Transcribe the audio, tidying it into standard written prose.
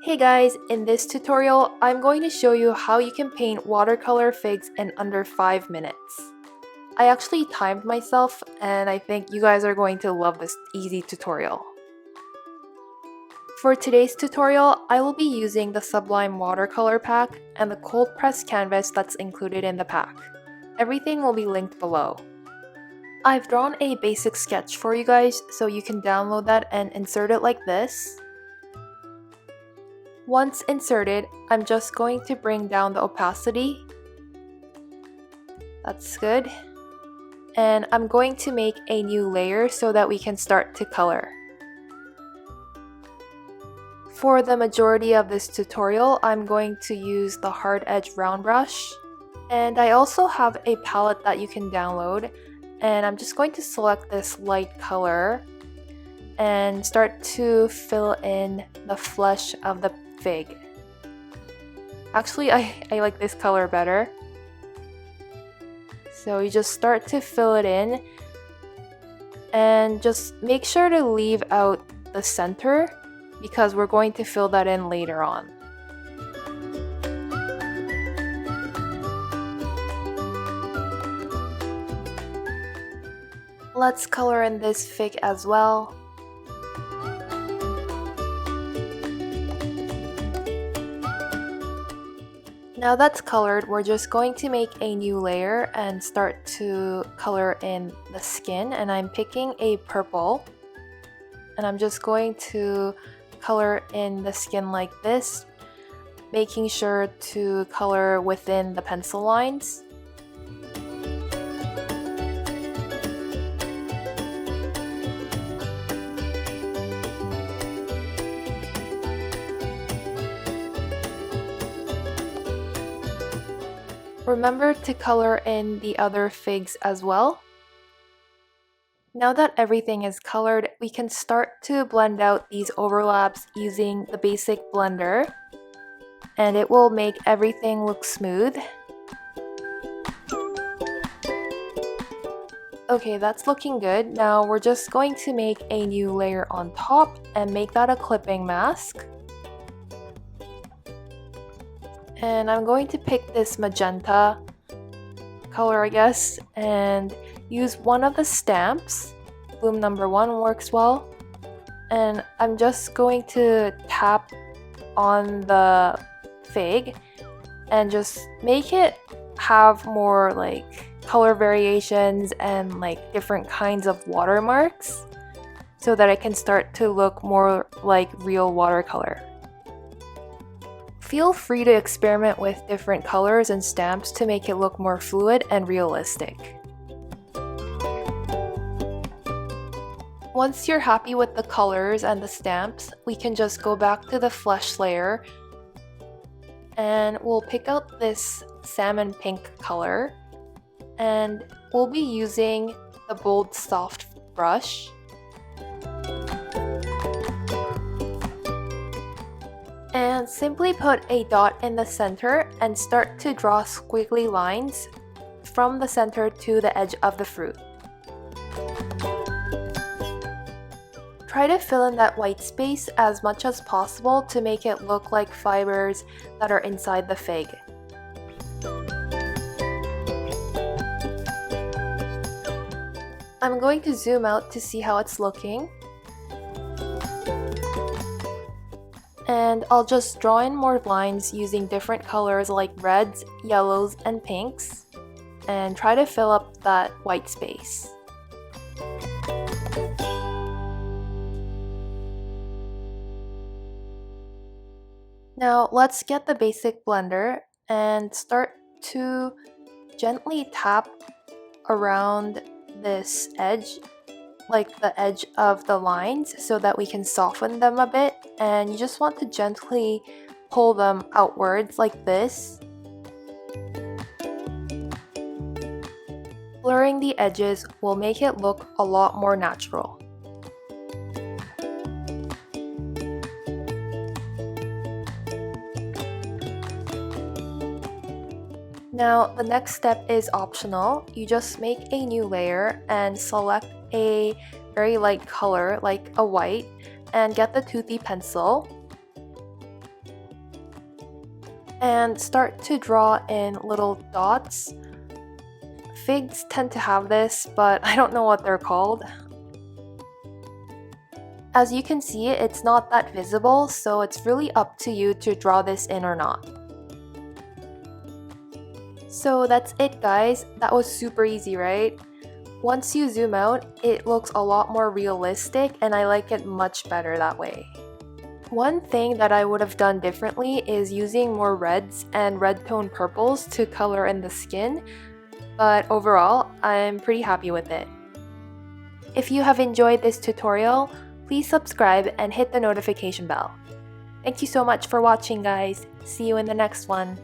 Hey guys, in this tutorial, I'm going to show you how you can paint watercolor figs in under 5 minutes. I actually timed myself and I think you guys are going to love this easy tutorial. For today's tutorial, I will be using the Sublime watercolor pack and the cold press canvas that's included in the pack. Everything will be linked below. I've drawn a basic sketch for you guys so you can download that and insert it like this. Once inserted, I'm just going to bring down the opacity. That's good. And I'm going to make a new layer so that we can start to color. For the majority of this tutorial, I'm going to use the hard edge round brush. And I also have a palette that you can download. And I'm just going to select this light color and start to fill in the flesh of the fig. Actually, I like this color better. So you just start to fill it in and just make sure to leave out the center because we're going to fill that in later on. Let's color in this fig as well. Now that's colored, we're just going to make a new layer and start to color in the skin, and I'm picking a purple and I'm just going to color in the skin like this, making sure to color within the pencil lines. Remember to color in the other figs as well. Now that everything is colored, we can start to blend out these overlaps using the basic blender, and it will make everything look smooth. Okay, that's looking good. Now we're just going to make a new layer on top and make that a clipping mask. And I'm going to pick this magenta color, I guess, and use one of the stamps. Bloom number 1 works well. And I'm just going to tap on the fig and just make it have more like color variations and like different kinds of watermarks so that it can start to look more like real watercolor. Feel free to experiment with different colors and stamps to make it look more fluid and realistic. Once you're happy with the colors and the stamps, we can just go back to the flesh layer and we'll pick out this salmon pink color and we'll be using the bold soft brush. And simply put a dot in the center and start to draw squiggly lines from the center to the edge of the fruit. Try to fill in that white space as much as possible to make it look like fibers that are inside the fig. I'm going to zoom out to see how it's looking. And I'll just draw in more lines using different colors like reds, yellows, and pinks, and try to fill up that white space. Now let's get the basic blender and start to gently tap around this edge, like the edge of the lines, so that we can soften them a bit, and you just want to gently pull them outwards like this. Blurring the edges will make it look a lot more natural. Now the next step is optional. You just make a new layer and select a very light color like a white and get the toothy pencil and start to draw in little dots. Figs tend to have this, but I don't know what they're called. As you can see, it's not that visible, so it's really up to you to draw this in or not. So that's it, guys. That was super easy, right? Once you zoom out, it looks a lot more realistic and I like it much better that way. One thing that I would have done differently is using more reds and red tone purples to color in the skin, but overall, I'm pretty happy with it. If you have enjoyed this tutorial, please subscribe and hit the notification bell. Thank you so much for watching, guys. See you in the next one.